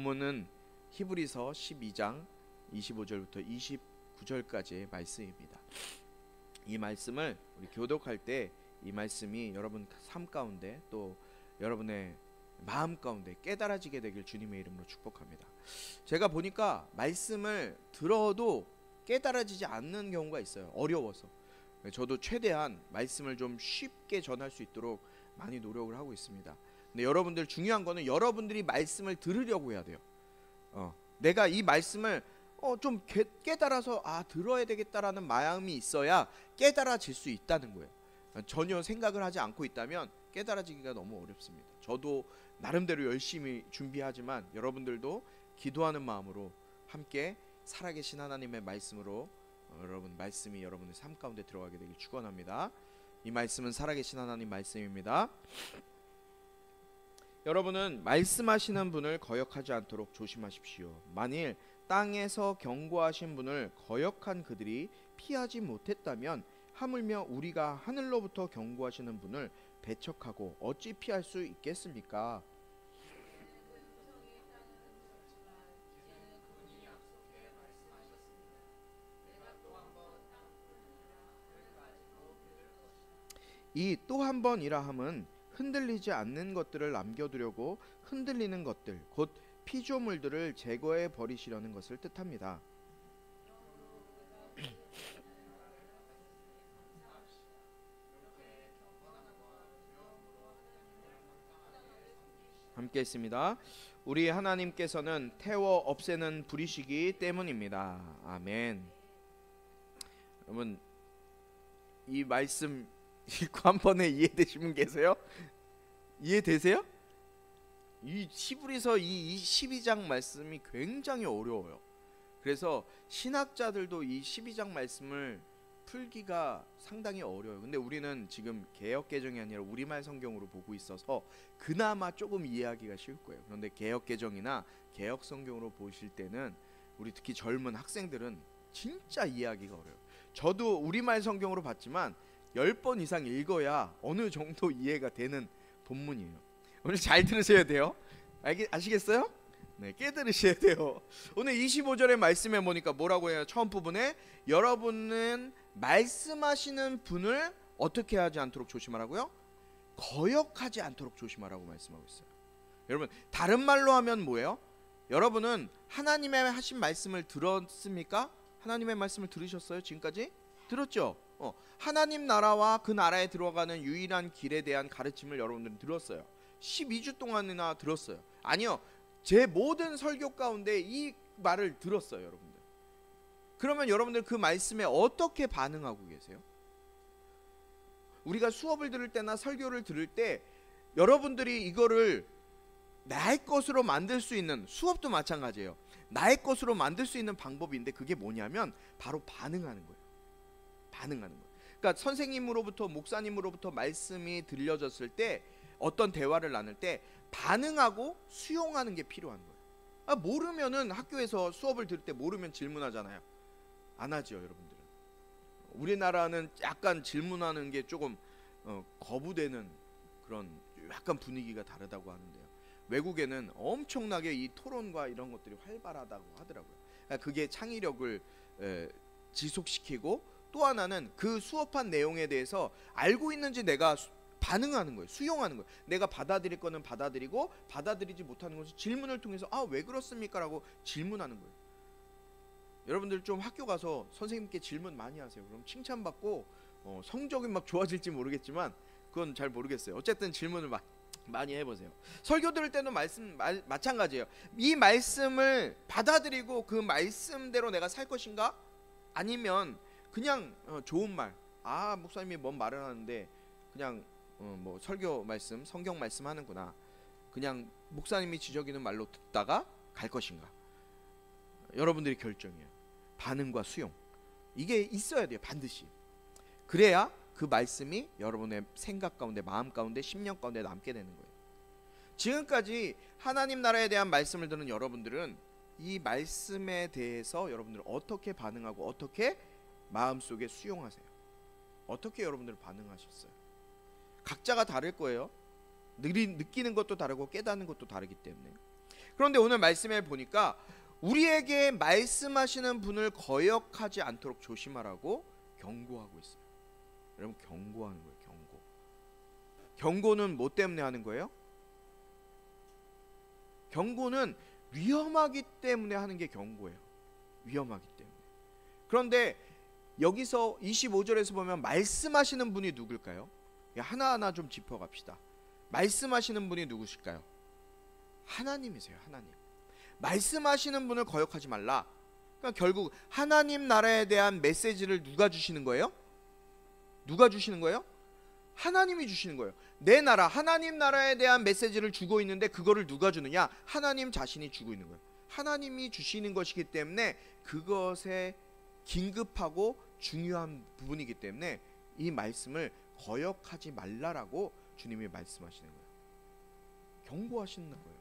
본문은 히브리서 12장 25절부터 29절까지의 말씀입니다. 이 말씀을 우리 교독할 때 이 말씀이 여러분 삶 가운데 또 여러분의 마음 가운데 깨달아지게 되길 주님의 이름으로 축복합니다. 제가 보니까 말씀을 들어도 깨달아지지 않는 경우가 있어요. 어려워서. 저도 최대한 말씀을 좀 쉽게 전할 수 있도록 많이 노력을 하고 있습니다. 근데 여러분들 중요한 거는 여러분들이 말씀을 들으려고 해야 돼요. 내가 이 말씀을 좀 깨달아서 들어야 되겠다라는 마음이 있어야 깨달아질 수 있다는 거예요. 전혀 생각을 하지 않고 있다면 깨달아지기가 너무 어렵습니다. 저도 나름대로 열심히 준비하지만 여러분들도 기도하는 마음으로 함께 살아계신 하나님의 말씀으로 여러분 말씀이 여러분의 삶 가운데 들어가게 되길 축원합니다. 이 말씀은 살아계신 하나님 말씀입니다. 여러분은 말씀하시는 분을 거역하지 않도록 조심하십시오. 만일 땅에서 경고하신 분을 거역한 그들이 피하지 못했다면 하물며 우리가 하늘로부터 경고하시는 분을 배척하고 어찌 피할 수 있겠습니까? 이 또 한 번이라 함은 흔들리지 않는 것들을 남겨두려고 흔들리는 것들 곧 피조물들을 제거해 버리시려는 것을 뜻합니다. 함께 했습니다. 우리 하나님께서는 태워 없애는 불이시기 때문입니다. 아멘. 여러분 이 말씀 읽고 한 번에 이해되신 분 계세요? 이해되세요? 이 히브리서 이 12장 말씀이 굉장히 어려워요. 그래서 신학자들도 이 12장 말씀을 풀기가 상당히 어려워요. 근데 우리는 지금 개역개정이 아니라 우리말 성경으로 보고 있어서 그나마 조금 이해하기가 쉬울 거예요. 그런데 개역개정이나 개역성경으로 보실 때는 우리 특히 젊은 학생들은 진짜 이해하기가 어려워요. 저도 우리말 성경으로 봤지만 10번 이상 읽어야 어느 정도 이해가 되는 본문이에요. 오늘 잘 들으셔야 돼요. 아시겠어요? 네, 깨달으셔야 돼요. 오늘 25절의 말씀에 보니까 뭐라고 해요? 처음 부분에 여러분은 말씀하시는 분을 어떻게 하지 않도록 조심하라고요? 거역하지 않도록 조심하라고 말씀하고 있어요. 여러분 다른 말로 하면 뭐예요? 여러분은 하나님의 하신 말씀을 들었습니까? 하나님의 말씀을 들으셨어요? 지금까지? 들었죠? 하나님 나라와 그 나라에 들어가는 유일한 길에 대한 가르침을 여러분들은 들었어요. 12주 동안이나 들었어요. 아니요, 제 모든 설교 가운데 이 말을 들었어요. 여러분들 그러면 여러분들 그 말씀에 어떻게 반응하고 계세요? 우리가 수업을 들을 때나 설교를 들을 때 여러분들이 이거를 나의 것으로 만들 수 있는, 수업도 마찬가지예요. 나의 것으로 만들 수 있는 방법인데 그게 뭐냐면 바로 반응하는 거예요. 반응하는 거예요. 그러니까 선생님으로부터 목사님으로부터 말씀이 들려졌을 때 어떤 대화를 나눌 때 반응하고 수용하는 게 필요한 거예요. 모르면은 학교에서 수업을 들을 때 모르면 질문하잖아요. 안 하죠, 여러분들은. 우리나라는 약간 질문하는 게 조금 거부되는 그런 약간 분위기가 다르다고 하는데요. 외국에는 엄청나게 이 토론과 이런 것들이 활발하다고 하더라고요. 그러니까 그게 창의력을 지속시키고 또 하나는 그 수업한 내용에 대해서 알고 있는지 내가 반응하는 거예요. 수용하는 거예요. 내가 받아들일 거는 받아들이고 받아들이지 못하는 것은 질문을 통해서 왜 그렇습니까? 라고 질문하는 거예요. 여러분들 좀 학교 가서 선생님께 질문 많이 하세요. 그럼 칭찬받고 성적이 막 좋아질지 모르겠지만 그건 잘 모르겠어요. 어쨌든 질문을 많이 해보세요. 설교 들을 때도 마찬가지예요. 이 말씀을 받아들이고 그 말씀대로 내가 살 것인가? 아니면 그냥 좋은 말, 목사님이 뭔 말을 하는데 그냥 뭐 설교 말씀, 성경 말씀 하는구나, 그냥 목사님이 지적이는 말로 듣다가 갈 것인가? 여러분들이 결정이에요. 반응과 수용, 이게 있어야 돼요. 반드시. 그래야 그 말씀이 여러분의 생각 가운데, 마음 가운데, 심령 가운데 남게 되는 거예요. 지금까지 하나님 나라에 대한 말씀을 듣는 여러분들은 이 말씀에 대해서 여러분들은 어떻게 반응하고 어떻게 마음속에 수용하세요? 어떻게 여러분들 반응하셨어요? 각자가 다를 거예요. 느끼는 것도 다르고 깨닫는 것도 다르기 때문에. 그런데 오늘 말씀에 보니까 우리에게 말씀하시는 분을 거역하지 않도록 조심하라고 경고하고 있어요. 여러분, 경고하는 거예요. 경고는 뭐 때문에 하는 거예요? 경고는 위험하기 때문에 하는 게 경고예요. 위험하기 때문에. 그런데 여기서 25절에서 보면 말씀하시는 분이 누굴까요? 하나하나 좀 짚어갑시다. 말씀하시는 분이 누구실까요? 하나님이세요. 하나님. 말씀하시는 분을 거역하지 말라. 그러니까 결국 하나님 나라에 대한 메시지를 누가 주시는 거예요? 누가 주시는 거예요? 하나님이 주시는 거예요. 내 나라, 하나님 나라에 대한 메시지를 주고 있는데 그거를 누가 주느냐? 하나님 자신이 주고 있는 거예요. 하나님이 주시는 것이기 때문에 그것에 긴급하고 중요한 부분이기 때문에 이 말씀을 거역하지 말라라고 주님이 말씀하시는 거예요. 경고하시는 거예요.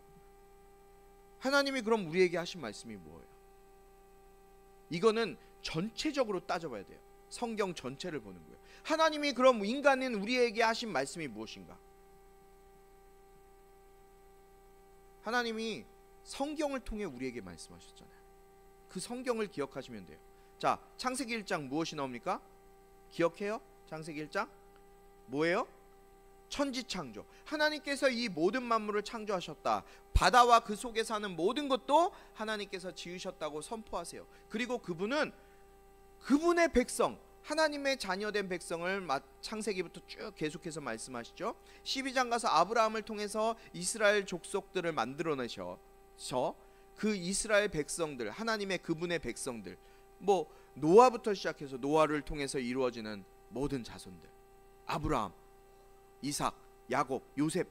하나님이 그럼 우리에게 하신 말씀이 뭐예요? 이거는 전체적으로 따져봐야 돼요. 성경 전체를 보는 거예요. 하나님이 그럼 인간인 우리에게 하신 말씀이 무엇인가? 하나님이 성경을 통해 우리에게 말씀하셨잖아요. 그 성경을 기억하시면 돼요. 자, 창세기 1장 무엇이 나옵니까? 기억해요? 창세기 1장 뭐예요? 천지창조. 하나님께서 이 모든 만물을 창조하셨다. 바다와 그 속에 사는 모든 것도 하나님께서 지으셨다고 선포하세요. 그리고 그분은 그분의 백성, 하나님의 자녀된 백성을 창세기부터 쭉 계속해서 말씀하시죠. 12장 가서 아브라함을 통해서 이스라엘 족속들을 만들어내셔. 그 이스라엘 백성들, 하나님의 그분의 백성들, 뭐 노아부터 시작해서 노아를 통해서 이루어지는 모든 자손들, 아브라함, 이삭, 야곱, 요셉,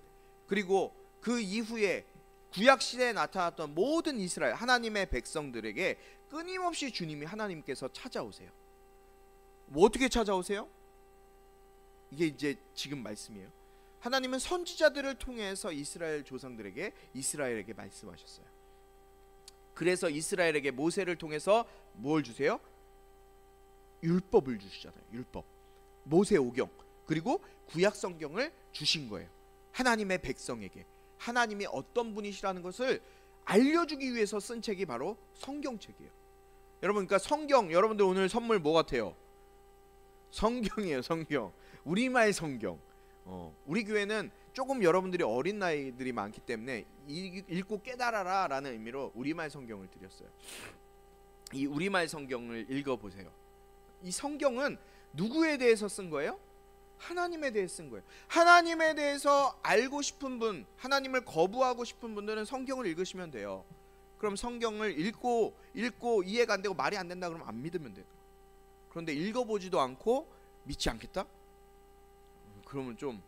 그리고 그 이후에 구약시대에 나타났던 모든 이스라엘 하나님의 백성들에게 끊임없이 주님이 하나님께서 찾아오세요. 뭐 어떻게 찾아오세요? 이게 이제 지금 말씀이에요. 하나님은 선지자들을 통해서 이스라엘 조상들에게, 이스라엘에게 말씀하셨어요. 그래서 이스라엘에게 모세를 통해서 뭘 주세요? 율법을 주시잖아요. 율법, 모세 오경, 그리고 구약 성경을 주신 거예요. 하나님의 백성에게 하나님이 어떤 분이시라는 것을 알려주기 위해서 쓴 책이 바로 성경책이에요. 여러분, 그러니까 성경, 여러분들 오늘 선물 뭐 같아요? 성경이에요. 성경, 우리말 성경. 우리 교회는 조금 여러분들이 어린 나이들이 많기 때문에 읽고 깨달아라 라는 의미로 우리말 성경을 드렸어요. 이 우리말 성경을 읽어보세요. 이 성경은 누구에 대해서 쓴 거예요? 하나님에 대해 쓴 거예요. 하나님에 대해서 알고 싶은 분, 하나님을 거부하고 싶은 분들은 성경을 읽으시면 돼요. 그럼 성경을 읽고 이해가 안 되고 말이 안 된다 그러면 안 믿으면 돼요. 그런데 읽어보지도 않고 믿지 않겠다? 그러면 좀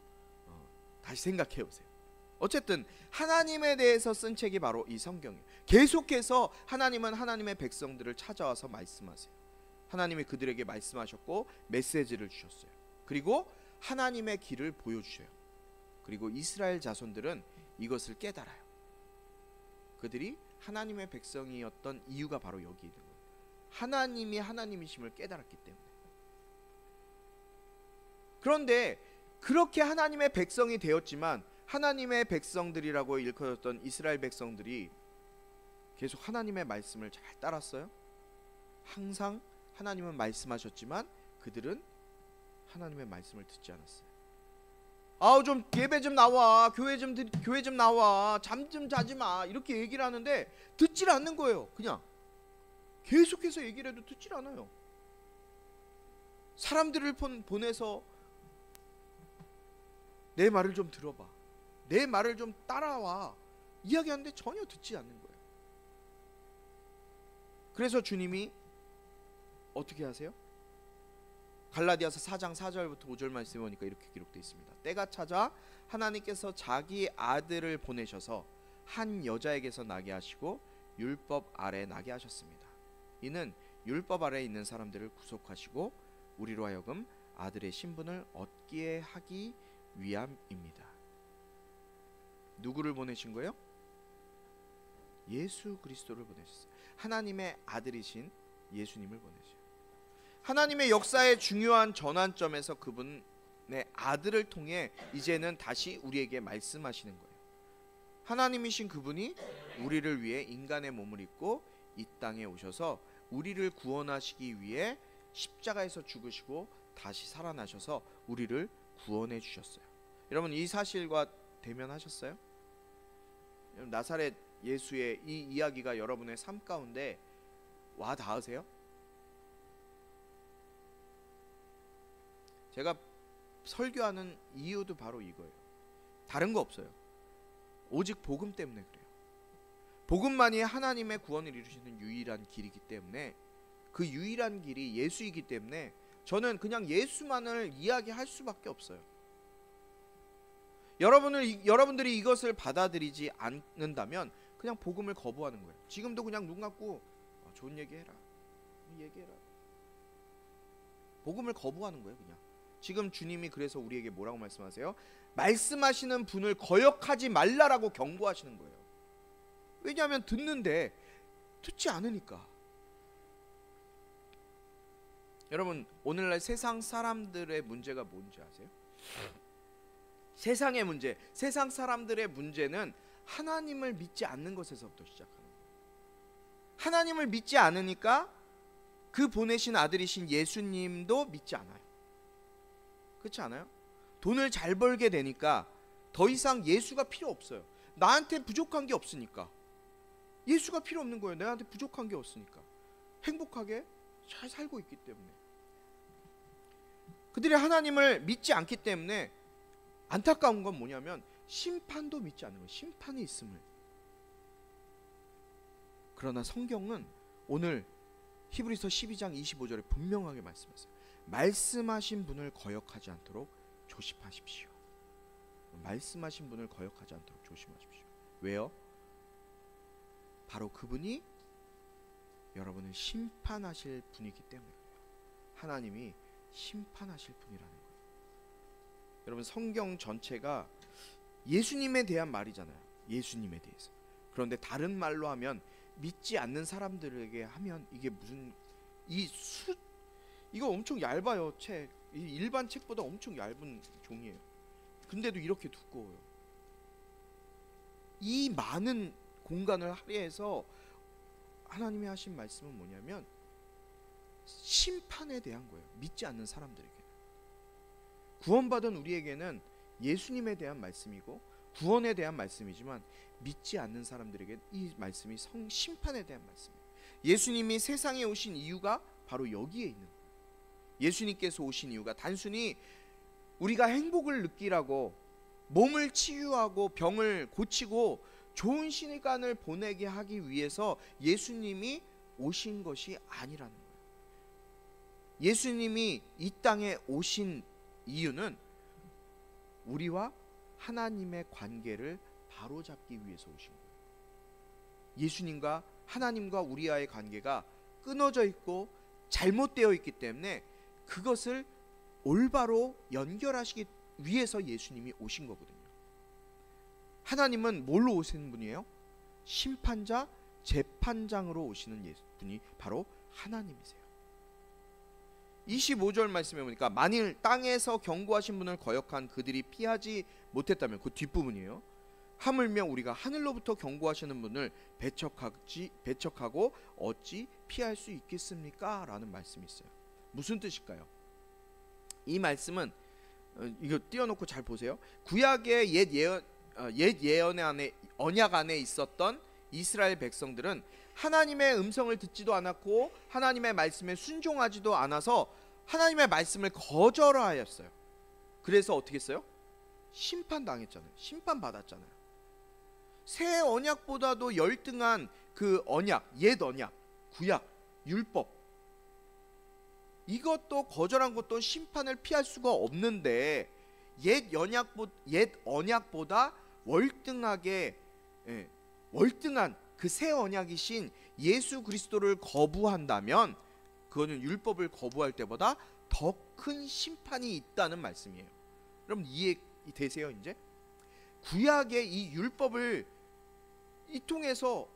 다시 생각해 보세요. 어쨌든 하나님에 대해서 쓴 책이 바로 이 성경이에요. 계속해서 하나님은 하나님의 백성들을 찾아와서 말씀하세요. 하나님이 그들에게 말씀하셨고 메시지를 주셨어요. 그리고 하나님의 길을 보여주셔요. 그리고 이스라엘 자손들은 이것을 깨달아요. 그들이 하나님의 백성이었던 이유가 바로 여기 있는 거예요. 하나님이 하나님이심을 깨달았기 때문에. 그런데 그렇게 하나님의 백성이 되었지만 하나님의 백성들이라고 일컬었던 이스라엘 백성들이 계속 하나님의 말씀을 잘 따랐어요? 항상 하나님은 말씀하셨지만 그들은 하나님의 말씀을 듣지 않았어요. 아우 좀 예배 좀 나와, 교회 좀 나와, 잠 좀 자지 마, 이렇게 얘기를 하는데 듣질 않는 거예요. 그냥 계속해서 얘기를 해도 듣질 않아요. 사람들을 보내서 내 말을 좀 들어봐, 내 말을 좀 따라와 이야기하는데 전혀 듣지 않는 거예요. 그래서 주님이 어떻게 하세요? 갈라디아서 4장 4절부터 5절 말씀에 보니까 이렇게 기록되어 있습니다. 때가 찾아 하나님께서 자기 아들을 보내셔서 한 여자에게서 나게 하시고 율법 아래 나게 하셨습니다. 이는 율법 아래 있는 사람들을 구속하시고 우리로 하여금 아들의 신분을 얻게 하기 위함입니다. 누구를 보내신 거예요? 예수 그리스도를 보내셨어요. 하나님의 아들이신 예수님을 보내셔요. 하나님의 역사의 중요한 전환점에서 그분의 아들을 통해 이제는 다시 우리에게 말씀하시는 거예요. 하나님이신 그분이 우리를 위해 인간의 몸을 입고 이 땅에 오셔서 우리를 구원하시기 위해 십자가에서 죽으시고 다시 살아나셔서 우리를 구원해 주셨어요. 여러분, 이 사실과 대면하셨어요? 나사렛 예수의 이 이야기가 여러분의 삶 가운데 와 닿으세요? 제가 설교하는 이유도 바로 이거예요. 다른 거 없어요. 오직 복음 때문에 그래요. 복음만이 하나님의 구원을 이루시는 유일한 길이기 때문에, 그 유일한 길이 예수이기 때문에 저는 그냥 예수만을 이야기할 수밖에 없어요. 여러분들이 이것을 받아들이지 않는다면 그냥 복음을 거부하는 거예요. 지금도 그냥 눈 감고 좋은 얘기해라. 복음을 거부하는 거예요. 그냥. 지금 주님이 그래서 우리에게 뭐라고 말씀하세요? 말씀하시는 분을 거역하지 말라라고 경고하시는 거예요. 왜냐하면 듣는데 듣지 않으니까. 여러분, 오늘날 세상 사람들의 문제가 뭔지 아세요? 세상의 문제, 세상 사람들의 문제는 하나님을 믿지 않는 것에서부터 시작하는 거예요. 하나님을 믿지 않으니까 그 보내신 아들이신 예수님도 믿지 않아요. 그렇지 않아요? 돈을 잘 벌게 되니까 더 이상 예수가 필요 없어요. 나한테 부족한 게 없으니까. 예수가 필요 없는 거예요. 나한테 부족한 게 없으니까. 행복하게 잘 살고 있기 때문에. 그들이 하나님을 믿지 않기 때문에 안타까운 건 뭐냐면 심판도 믿지 않는 거예요. 심판이 있음을. 그러나 성경은 오늘 히브리서 12장 25절에 분명하게 말씀하세요. 말씀하신 분을 거역하지 않도록 조심하십시오. 말씀하신 분을 거역하지 않도록 조심하십시오. 왜요? 바로 그분이 여러분을 심판하실 분이기 때문에 하나님이 심판하실 분이라는 거예요. 여러분, 성경 전체가 예수님에 대한 말이잖아요. 예수님에 대해서. 그런데 다른 말로 하면 믿지 않는 사람들에게 하면 이게 무슨 이거 엄청 얇아요. 책. 일반 책보다 엄청 얇은 종이에요. 근데도 이렇게 두꺼워요. 이 많은 공간을 할애해서 하나님이 하신 말씀은 뭐냐면 심판에 대한 거예요. 믿지 않는 사람들에게. 구원받은 우리에게는 예수님에 대한 말씀이고 구원에 대한 말씀이지만 믿지 않는 사람들에게 이 말씀이 심판에 대한 말씀이에요. 예수님이 세상에 오신 이유가 바로 여기에 있는 거예요. 예수님께서 오신 이유가 단순히 우리가 행복을 느끼라고 몸을 치유하고 병을 고치고 좋은 시간을 보내게 하기 위해서 예수님이 오신 것이 아니라는 거예요. 예수님이 이 땅에 오신 이유는 우리와 하나님의 관계를 바로잡기 위해서 오신 거예요. 예수님과 하나님과 우리와의 관계가 끊어져 있고 잘못되어 있기 때문에 그것을 올바로 연결하시기 위해서 예수님이 오신 거거든요. 하나님은 뭘로 오시는 분이에요? 심판자, 재판장으로 오시는 분이 바로 하나님이세요. 25절 말씀해 보니까 만일 땅에서 경고하신 분을 거역한 그들이 피하지 못했다면, 그 뒷부분이에요. 하물며 우리가 하늘로부터 경고하시는 분을 배척하고 어찌 피할 수 있겠습니까? 라는 말씀이 있어요. 무슨 뜻일까요? 이 말씀은 이거 띄워놓고 잘 보세요. 구약의 옛 예언의 안에, 언약 안에 있었던 이스라엘 백성들은 하나님의 음성을 듣지도 않았고 하나님의 말씀에 순종하지도 않아서 하나님의 말씀을 거절하였어요. 그래서 어떻게 했어요? 심판당했잖아요. 심판받았잖아요. 새 언약보다도 열등한 그 언약, 옛 언약, 구약, 율법, 이것도 거절한 것도 심판을 피할 수가 없는데 옛 언약보다 월등하게 월등한 그 새 언약이신 예수 그리스도를 거부한다면 그거는 율법을 거부할 때보다 더 큰 심판이 있다는 말씀이에요. 여러분 이해되세요? 이제 구약의 이 율법을 이 통해서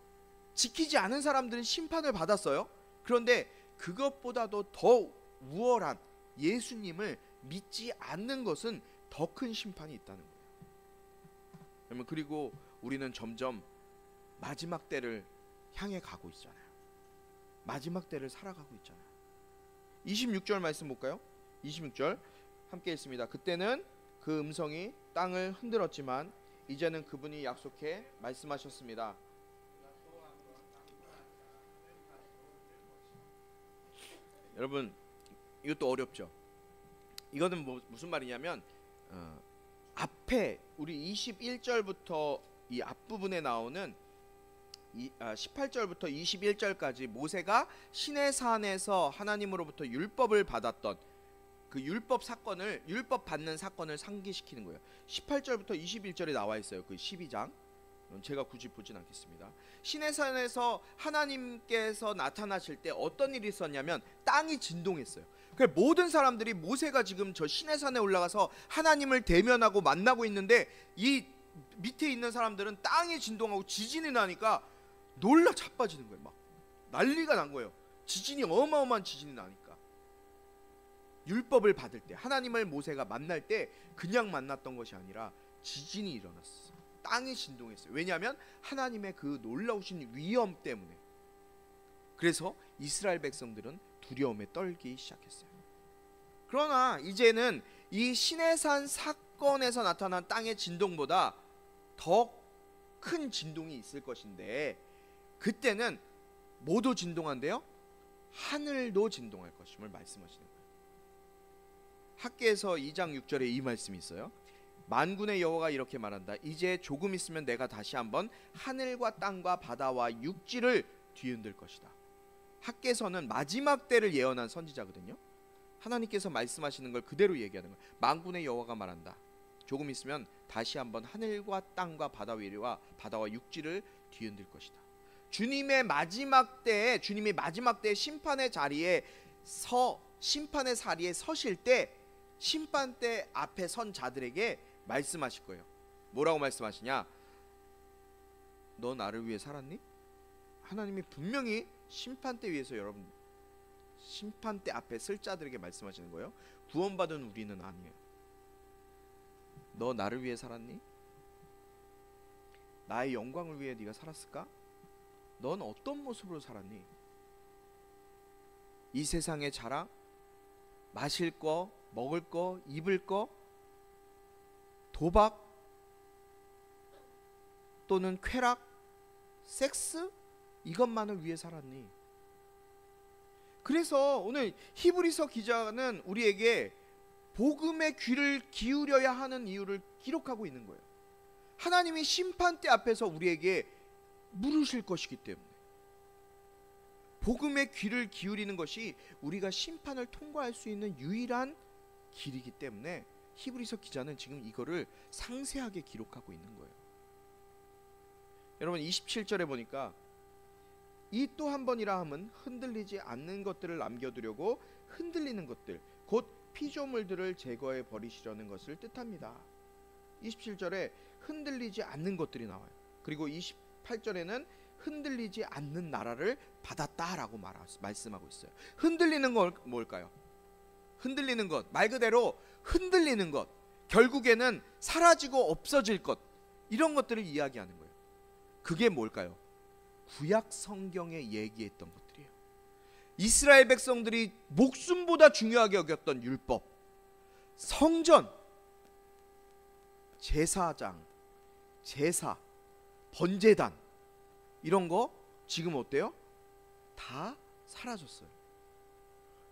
지키지 않은 사람들은 심판을 받았어요. 그런데 그것보다도 더 우월한 예수님을 믿지 않는 것은 더 큰 심판이 있다는 거예요. 그리고 우리는 점점 마지막 때를 향해 가고 있잖아요. 마지막 때를 살아가고 있잖아요. 26절 말씀 볼까요? 26절 함께 읽습니다. 그때는 그 음성이 땅을 흔들었지만 이제는 그분이 약속해 말씀하셨습니다. 여러분, 이것도 어렵죠. 이거는 무슨 말이냐면 앞에 우리 21절부터 이 앞부분에 나오는 18절부터 21절까지 모세가 시내산에서 하나님으로부터 율법을 받았던 그 율법 받는 사건을 상기시키는 거예요. 18절부터 21절에 나와 있어요. 그 12장. 제가 굳이 보진 않겠습니다. 시내산에서 하나님께서 나타나실 때 어떤 일이 있었냐면 땅이 진동했어요. 그러니까 모든 사람들이 모세가 지금 저 시내산에 올라가서 하나님을 대면하고 만나고 있는데 이 밑에 있는 사람들은 땅이 진동하고 지진이 나니까 놀라 자빠지는 거예요. 막 난리가 난 거예요. 지진이 어마어마한 지진이 나니까. 율법을 받을 때 하나님을 모세가 만날 때 그냥 만났던 것이 아니라 지진이 일어났어요. 땅이 진동했어요. 왜냐하면 하나님의 그 놀라우신 위엄 때문에. 그래서 이스라엘 백성들은 두려움에 떨기 시작했어요. 그러나 이제는 이 시내산 사건에서 나타난 땅의 진동보다 더 큰 진동이 있을 것인데 그때는 뭐도 진동한대요? 하늘도 진동할 것임을 말씀하시는 거예요. 학개에서 2장 6절에 이 말씀이 있어요. 만군의 여호와가 이렇게 말한다. 이제 조금 있으면 내가 다시 한번 하늘과 땅과 바다와 육지를 뒤흔들 것이다. 학개서는 마지막 때를 예언한 선지자거든요. 하나님께서 말씀하시는 걸 그대로 얘기하는 거예요. 만군의 여호와가 말한다. 조금 있으면 다시 한번 하늘과 땅과 바다와 육지를 뒤흔들 것이다. 주님의 마지막 때에 심판의 자리에 서실 때 심판대 앞에 선 자들에게 말씀하실 거예요. 뭐라고 말씀하시냐? 너 나를 위해 살았니? 하나님이 분명히 심판대 위에서 여러분 심판대 앞에 쓸 자들에게 말씀하시는 거예요. 구원받은 우리는 아니에요. 너 나를 위해 살았니? 나의 영광을 위해 네가 살았을까? 넌 어떤 모습으로 살았니? 이 세상의 자랑, 마실 거, 먹을 거, 입을 거, 도박 또는 쾌락, 섹스 이것만을 위해 살았니? 그래서 오늘 히브리서 기자는 우리에게 복음의 귀를 기울여야 하는 이유를 기록하고 있는 거예요. 하나님이 심판대 앞에서 우리에게 물으실 것이기 때문에 복음의 귀를 기울이는 것이 우리가 심판을 통과할 수 있는 유일한 길이기 때문에 히브리서 기자는 지금 이거를 상세하게 기록하고 있는 거예요. 여러분 27절에 보니까 이 또 한 번이라 함은 흔들리지 않는 것들을 남겨두려고 흔들리는 것들 곧 피조물들을 제거해 버리시려는 것을 뜻합니다. 27절에 흔들리지 않는 것들이 나와요. 그리고 28절에는 흔들리지 않는 나라를 받았다라고 말씀하고 있어요. 흔들리는 건 뭘까요? 흔들리는 것, 말 그대로 흔들리는 것, 결국에는 사라지고 없어질 것, 이런 것들을 이야기하는 거예요. 그게 뭘까요? 구약 성경에 얘기했던 것들이에요. 이스라엘 백성들이 목숨보다 중요하게 여겼던 율법, 성전, 제사장, 제사, 번제단 이런 거 지금 어때요? 다 사라졌어요.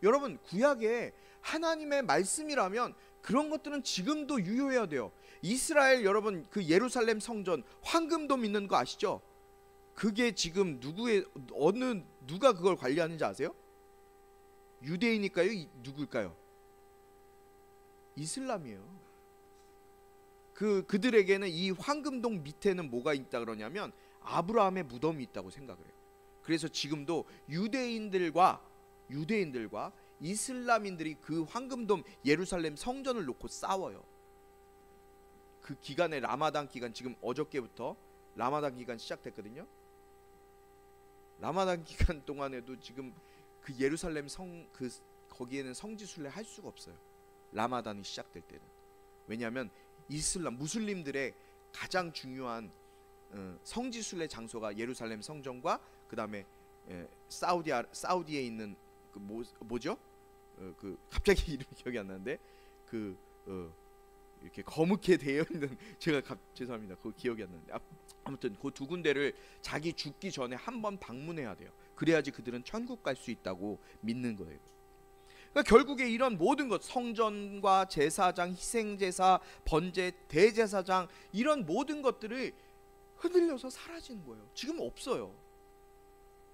여러분 구약에 하나님의 말씀이라면 그런 것들은 지금도 유효해야 돼요. 이스라엘 여러분 그 예루살렘 성전 황금도 믿는 거 아시죠? 그게 지금 누가 그걸 관리하는지 아세요? 유대인일까요? 누굴까요? 이슬람이에요. 그들에게는 이 황금동 밑에는 뭐가 있다 그러냐면 아브라함의 무덤이 있다고 생각을 해요. 그래서 지금도 유대인들과 이슬람인들이 그 황금돔 예루살렘 성전을 놓고 싸워요. 그 기간에 라마단 기간 지금 어저께부터 라마단 기간 시작됐거든요. 라마단 기간 동안에도 지금 그 예루살렘 거기에는 성지순례 할 수가 없어요. 라마단이 시작될 때는. 왜냐하면 이슬람 무슬림들의 가장 중요한 성지순례 장소가 예루살렘 성전과 그 다음에 사우디에 있는 그 뭐죠? 그 갑자기 이름이 기억이 안 나는데 그 이렇게 거뭇게 되어 있는 제가 죄송합니다. 그거 기억이 안 나는데 아무튼 그 두 군데를 자기 죽기 전에 한번 방문해야 돼요. 그래야지 그들은 천국 갈 수 있다고 믿는 거예요. 그러니까 결국에 이런 모든 것, 성전과 제사장, 희생제사, 번제, 대제사장, 이런 모든 것들이 흔들려서 사라지는 거예요. 지금 없어요.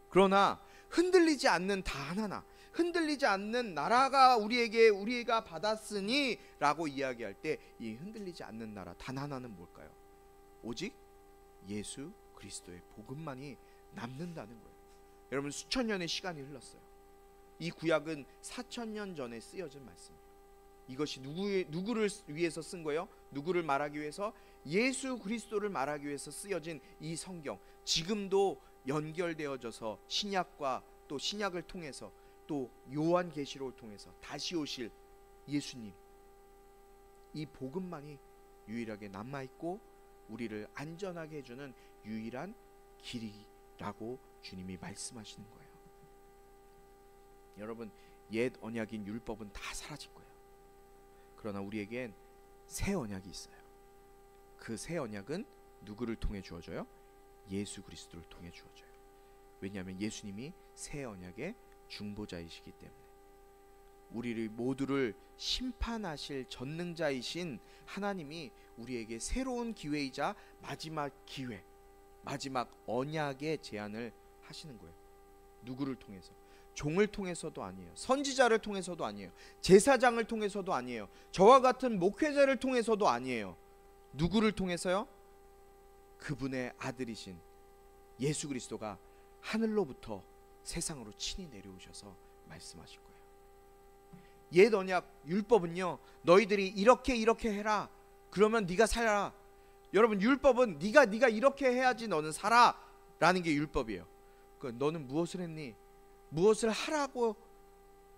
그러나 흔들리지 않는 단 하나, 흔들리지 않는 나라가 우리가 받았으니 라고 이야기할 때 이 흔들리지 않는 나라 단 하나는 뭘까요? 오직 예수 그리스도의 복음만이 남는다는 거예요. 여러분, 수천 년의 시간이 흘렀어요. 이 구약은 4,000년 전에 쓰여진 말씀이에요. 이것이 누구를 위해서 쓴 거예요? 누구를 말하기 위해서? 예수 그리스도를 말하기 위해서 쓰여진 이 성경, 지금도 연결되어져서 신약과 또 신약을 통해서 또 요한계시록을 통해서 다시 오실 예수님, 이 복음만이 유일하게 남아있고 우리를 안전하게 해주는 유일한 길이라고 주님이 말씀하시는 거예요. 여러분, 옛 언약인 율법은 다 사라질 거예요. 그러나 우리에겐 새 언약이 있어요. 그 새 언약은 누구를 통해 주어져요? 예수 그리스도를 통해 주어져요. 왜냐하면 예수님이 새 언약의 중보자이시기 때문에. 우리를 모두를 심판하실 전능자이신 하나님이 우리에게 새로운 기회이자 마지막 기회, 마지막 언약의 제안을 하시는 거예요. 누구를 통해서? 종을 통해서도 아니에요. 선지자를 통해서도 아니에요. 제사장을 통해서도 아니에요. 저와 같은 목회자를 통해서도 아니에요. 누구를 통해서요? 그분의 아들이신 예수 그리스도가 하늘로부터 세상으로 친히 내려오셔서 말씀하실 거예요. 옛 언약 율법은요, 너희들이 이렇게 해라, 그러면 네가 살아. 여러분, 율법은 네가 이렇게 해야지 너는 살아 라는 게 율법이에요. 너는 무엇을 했니? 무엇을 하라고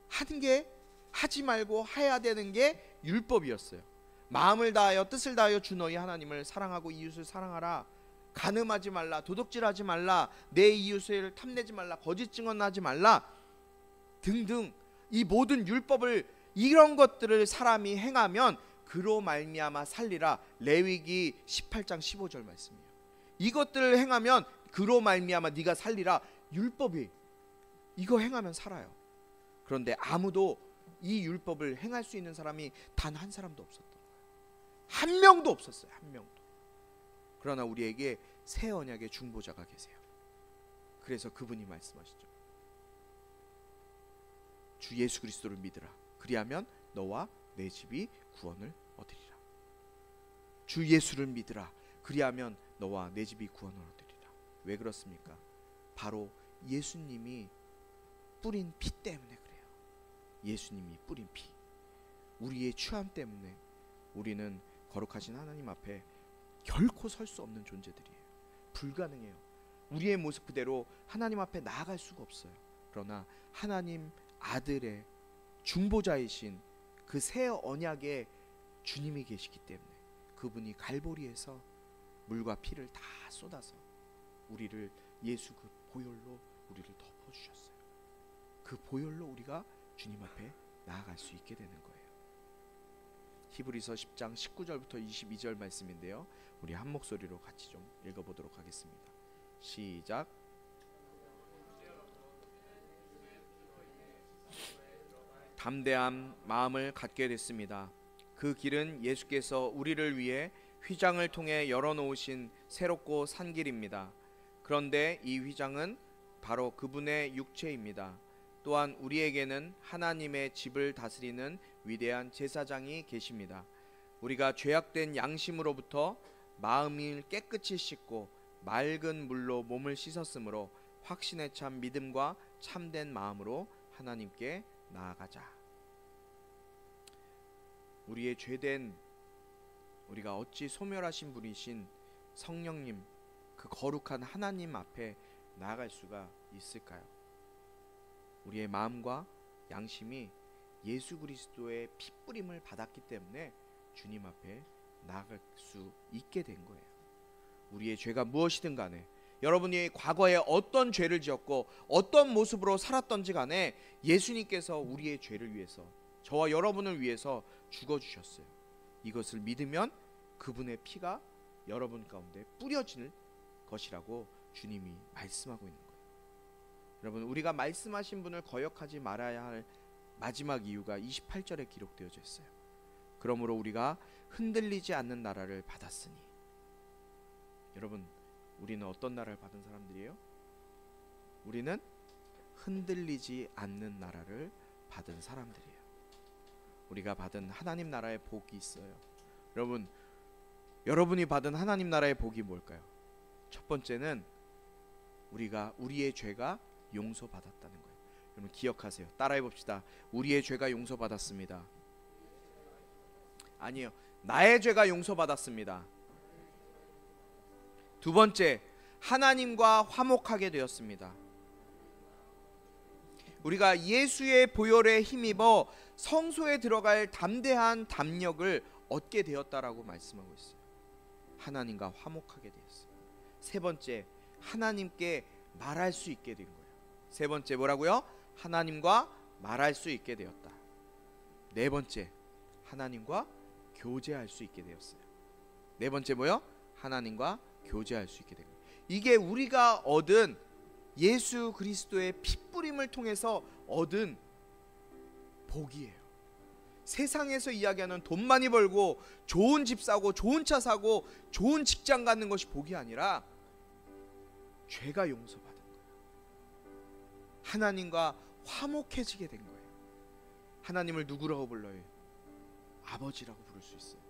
하는 게, 하지 말고 해야 되는 게 율법이었어요. 마음을 다하여 뜻을 다하여 주 너희 하나님을 사랑하고 이웃을 사랑하라. 간음하지 말라. 도둑질하지 말라. 내 이웃을 탐내지 말라. 거짓 증언하지 말라. 등등, 이 모든 율법을, 이런 것들을 사람이 행하면 그로 말미암아 살리라. 레위기 18장 15절 말씀이에요. 이것들을 행하면 그로 말미암아 네가 살리라. 율법이 이거 행하면 살아요. 그런데 아무도 이 율법을 행할 수 있는 사람이 단 한 사람도 없었던 거예요. 한 명도 없었어요. 한 명도. 그러나 우리에게 새 언약의 중보자가 계세요. 그래서 그분이 말씀하시죠. 주 예수 그리스도를 믿으라. 그리하면 너와 내 집이 구원을 얻으리라. 주 예수를 믿으라. 그리하면 너와 내 집이 구원을 얻으리라. 왜 그렇습니까? 바로 예수님이 뿌린 피 때문에 그래요. 예수님이 뿌린 피, 우리의 취함 때문에 우리는 거룩하신 하나님 앞에 결코 설 수 없는 존재들이에요. 불가능해요. 우리의 모습 그대로 하나님 앞에 나아갈 수가 없어요. 그러나 하나님 아들의 중보자이신 그 새 언약의 주님이 계시기 때문에 그분이 갈보리에서 물과 피를 다 쏟아서 우리를, 예수 그 보혈로 우리를 덮어주셨어요. 그 보혈로 우리가 주님 앞에 나아갈 수 있게 되는 거예요. 히브리서 10장 19절부터 22절 말씀인데요, 우리 한 목소리로 같이 좀 읽어보도록 하겠습니다. 시작. 담대한 마음을 갖게 됐습니다. 그 길은 예수께서 우리를 위해 휘장을 통해 열어놓으신 새롭고 산 길입니다. 그런데 이 휘장은 바로 그분의 육체입니다. 또한 우리에게는 하나님의 집을 다스리는 위대한 제사장이 계십니다. 우리가 죄악된 양심으로부터 마음을 깨끗이 씻고 맑은 물로 몸을 씻었으므로 확신에 찬 믿음과 참된 마음으로 하나님께 나아가자. 우리의 죄된, 우리가 어찌 소멸하신 분이신 성령님, 그 거룩한 하나님 앞에 나아갈 수가 있을까요? 우리의 마음과 양심이 예수 그리스도의 피 뿌림을 받았기 때문에 주님 앞에 나아갈 수 있게 된 거예요. 우리의 죄가 무엇이든 간에, 여러분이 과거에 어떤 죄를 지었고 어떤 모습으로 살았던지 간에 예수님께서 우리의 죄를 위해서, 저와 여러분을 위해서 죽어주셨어요. 이것을 믿으면 그분의 피가 여러분 가운데 뿌려질 것이라고 주님이 말씀하고 있는 거예요. 여러분, 우리가 말씀하신 분을 거역하지 말아야 할 마지막 이유가 28절에 기록되어져 있어요. 그러므로 우리가 흔들리지 않는 나라를 받았으니. 여러분, 우리는 어떤 나라를 받은 사람들이에요? 우리는 흔들리지 않는 나라를 받은 사람들이에요. 우리가 받은 하나님 나라의 복이 있어요. 여러분, 여러분이 받은 하나님 나라의 복이 뭘까요? 첫 번째는 우리가 우리의 죄가 용서받았다는 거예요. 여러분 기억하세요. 따라해 봅시다. 우리의 죄가 용서받았습니다. 아니요, 나의 죄가 용서받았습니다. 두 번째, 하나님과 화목하게 되었습니다. 우리가 예수의 보혈에 힘입어 성소에 들어갈 담대한 담력을 얻게 되었다라고 말씀하고 있어요. 하나님과 화목하게 되었어요. 세 번째, 하나님께 말할 수 있게 된 거예요. 세 번째 뭐라고요? 하나님과 말할 수 있게 되었다. 네 번째, 하나님과 교제할 수 있게 되었어요. 네 번째 뭐요? 하나님과 교제할 수 있게 된 거예요. 이게 우리가 얻은 예수 그리스도의 핏부림을 통해서 얻은 복이에요. 세상에서 이야기하는 돈 많이 벌고 좋은 집 사고 좋은 차 사고 좋은 직장 갖는 것이 복이 아니라 죄가 용서받은 거예요. 하나님과 화목해지게 된 거예요. 하나님을 누구라고 불러요? 아버지라고 부를 수 있어요.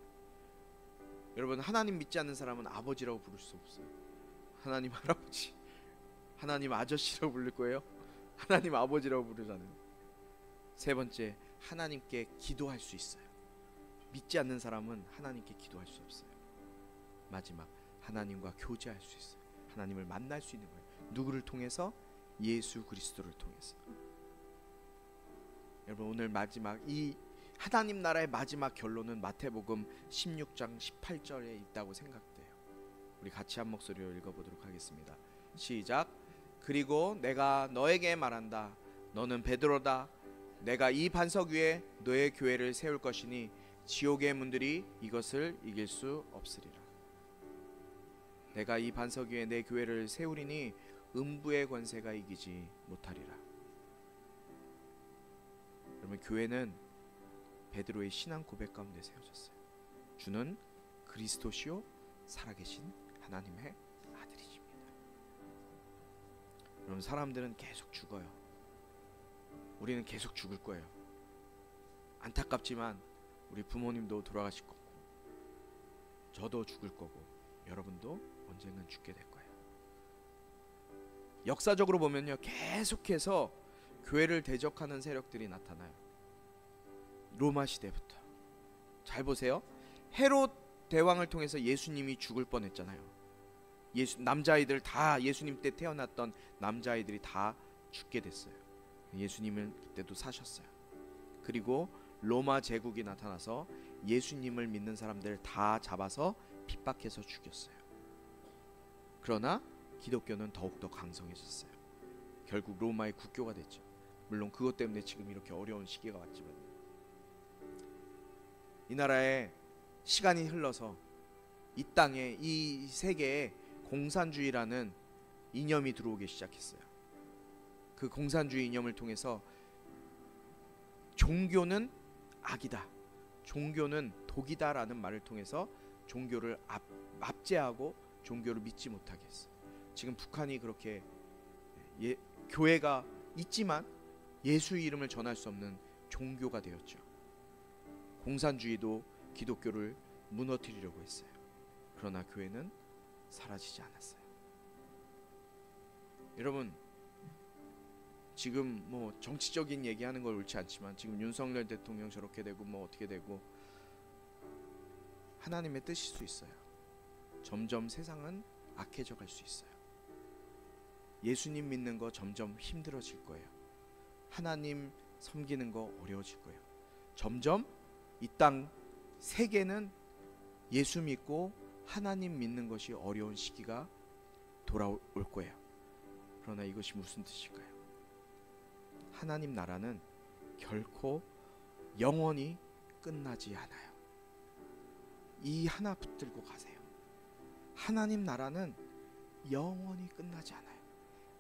여러분, 하나님 믿지 않는 사람은 아버지라고 부를 수 없어요. 하나님 할아버지, 하나님 아저씨라고 부를 거예요? 하나님 아버지라고 부르잖아요. 세 번째, 하나님께 기도할 수 있어요. 믿지 않는 사람은 하나님께 기도할 수 없어요. 마지막, 하나님과 교제할 수 있어요. 하나님을 만날 수 있는 거예요. 누구를 통해서? 예수 그리스도를 통해서. 여러분, 오늘 마지막 이 하나님 나라의 마지막 결론은 마태복음 16장 18절에 있다고 생각돼요. 우리 같이 한 목소리로 읽어보도록 하겠습니다. 시작. 그리고 내가 너에게 말한다. 너는 베드로다. 내가 이 반석 위에 너의 교회를 세울 것이니 지옥의 문들이 이것을 이길 수 없으리라. 내가 이 반석 위에 내 교회를 세우리니 음부의 권세가 이기지 못하리라. 여러분, 교회는 베드로의 신앙 고백 가운데 세워졌어요. 주는 그리스도시요 살아계신 하나님의 아들이십니다. 여러분, 사람들은 계속 죽어요. 우리는 계속 죽을 거예요. 안타깝지만 우리 부모님도 돌아가실 거고, 저도 죽을 거고, 여러분도 언젠간 죽게 될 거예요. 역사적으로 보면요, 계속해서 교회를 대적하는 세력들이 나타나요. 로마 시대부터. 잘 보세요. 헤롯 대왕을 통해서 예수님이 죽을 뻔했잖아요. 남자아이들 다, 예수님 때 태어났던 남자아이들이 다 죽게 됐어요. 예수님은 그때도 사셨어요. 그리고 로마 제국이 나타나서 예수님을 믿는 사람들 다 잡아서 핍박해서 죽였어요. 그러나 기독교는 더욱더 강성해졌어요. 결국 로마의 국교가 됐죠. 물론 그것 때문에 지금 이렇게 어려운 시기가 왔지만, 이 나라에 시간이 흘러서 이 땅에, 이 세계에 공산주의라는 이념이 들어오기 시작했어요. 그 공산주의 이념을 통해서 종교는 악이다, 종교는 독이다라는 말을 통해서 종교를 압제하고 종교를 믿지 못하게 했어요. 지금 북한이 그렇게 교회가 있지만 예수 이름을 전할 수 없는 종교가 되었죠. 공산주의도 기독교를 무너뜨리려고 했어요. 그러나 교회는 사라지지 않았어요. 여러분, 지금 뭐 정치적인 얘기하는 걸 옳지 않지만 지금 윤석열 대통령 저렇게 되고 뭐 어떻게 되고, 하나님의 뜻일 수 있어요. 점점 세상은 악해져 갈 수 있어요. 예수님 믿는 거 점점 힘들어질 거예요. 하나님 섬기는 거 어려워질 거예요. 점점 이 땅 세계는 예수 믿고 하나님 믿는 것이 어려운 시기가 돌아올 거예요. 그러나 이것이 무슨 뜻일까요? 하나님 나라는 결코 영원히 끝나지 않아요. 이 하나 붙들고 가세요. 하나님 나라는 영원히 끝나지 않아요.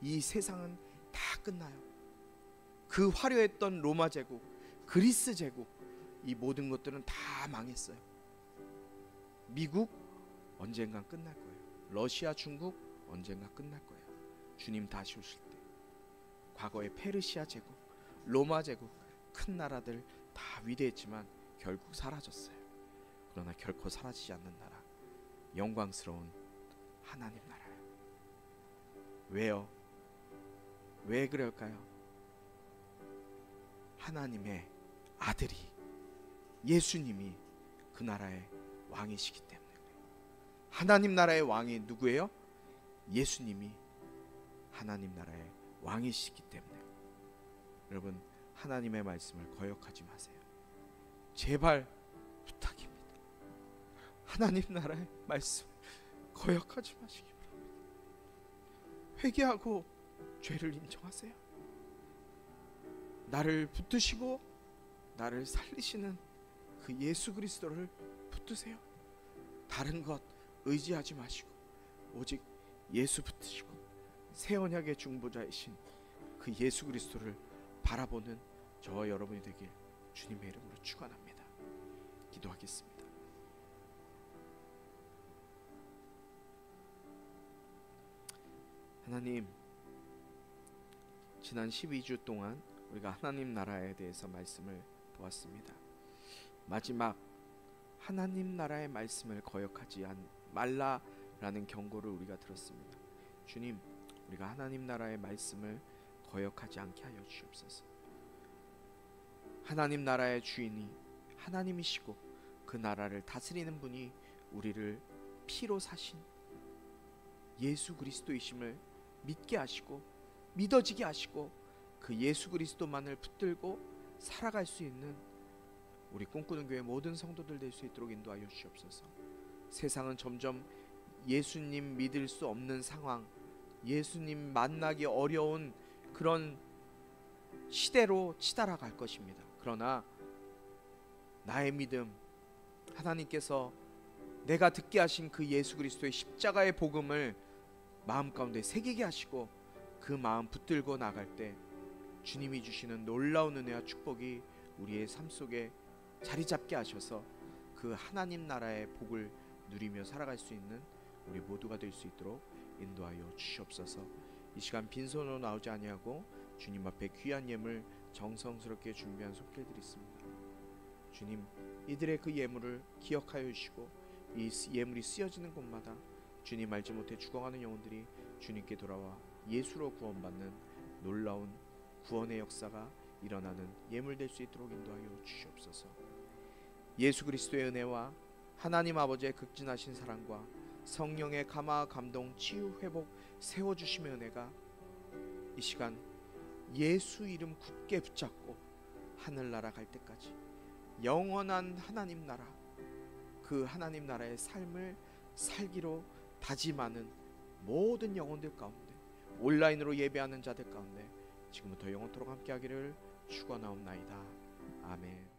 이 세상은 다 끝나요. 그 화려했던 로마 제국, 그리스 제국, 이 모든 것들은 다 망했어요. 미국 언젠간 끝날 거예요. 러시아, 중국 언젠가 끝날 거예요. 주님 다시 오실 때. 과거의 페르시아 제국, 로마 제국, 큰 나라들 다 위대했지만 결국 사라졌어요. 그러나 결코 사라지지 않는 나라, 영광스러운 하나님 나라예요. 왜요? 왜 그럴까요? 하나님의 아들이, 예수님이 그 나라의 왕이시기 때문에 그래요. 하나님 나라의 왕이 누구예요? 예수님이 하나님 나라의 왕이시기 때문에. 여러분, 하나님의 말씀을 거역하지 마세요. 제발 부탁입니다. 하나님 나라의 말씀 거역하지 마시기 바랍니다. 회개하고 죄를 인정하세요. 나를 붙드시고 나를 살리시는 그 예수 그리스도를 붙드세요. 다른 것 의지하지 마시고 오직 예수 붙드시고 새 언약의 중보자이신 그 예수 그리스도를 바라보는 저와 여러분이 되길 주님의 이름으로 축원합니다. 기도하겠습니다. 하나님, 지난 12주 동안 우리가 하나님 나라에 대해서 말씀을 보았습니다. 마지막 하나님 나라의 말씀을 거역하지 말라라는 경고를 우리가 들었습니다. 주님, 우리가 하나님 나라의 말씀을 거역하지 않게 하여 주옵소서. 하나님 나라의 주인이 하나님이시고 그 나라를 다스리는 분이 우리를 피로 사신 예수 그리스도이심을 믿게 하시고 믿어지게 하시고 그 예수 그리스도만을 붙들고 살아갈 수 있는 우리 꿈꾸는 교회 모든 성도들 될 수 있도록 인도하여 주옵소서. 세상은 점점 예수님 믿을 수 없는 상황, 예수님 만나기 어려운 그런 시대로 치달아갈 것입니다. 그러나 나의 믿음, 하나님께서 내가 듣게 하신 그 예수 그리스도의 십자가의 복음을 마음 가운데 새기게 하시고 그 마음 붙들고 나갈 때 주님이 주시는 놀라운 은혜와 축복이 우리의 삶 속에 자리 잡게 하셔서 그 하나님 나라의 복을 누리며 살아갈 수 있는 우리 모두가 될 수 있도록 인도하여 주시옵소서. 이 시간 빈손으로 나오지 아니하고 주님 앞에 귀한 예물 정성스럽게 준비한 손길 드리겠습니다. 주님, 이들의 그 예물을 기억하여 주시고 이 예물이 쓰여지는 곳마다 주님 알지 못해 죽어가는 영혼들이 주님께 돌아와 예수로 구원받는 놀라운 구원의 역사가 일어나는 예물 될 수 있도록 인도하여 주시옵소서. 예수 그리스도의 은혜와 하나님 아버지의 극진하신 사랑과 성령의 감화 감동 치유 회복 세워주심의 은혜가 이 시간 예수 이름 굳게 붙잡고 하늘나라 갈 때까지 영원한 하나님 나라, 그 하나님 나라의 삶을 살기로 다짐하는 모든 영혼들 가운데, 온라인으로 예배하는 자들 가운데 지금부터 영원토록 함께하기를 축원하옵나이다. 아멘.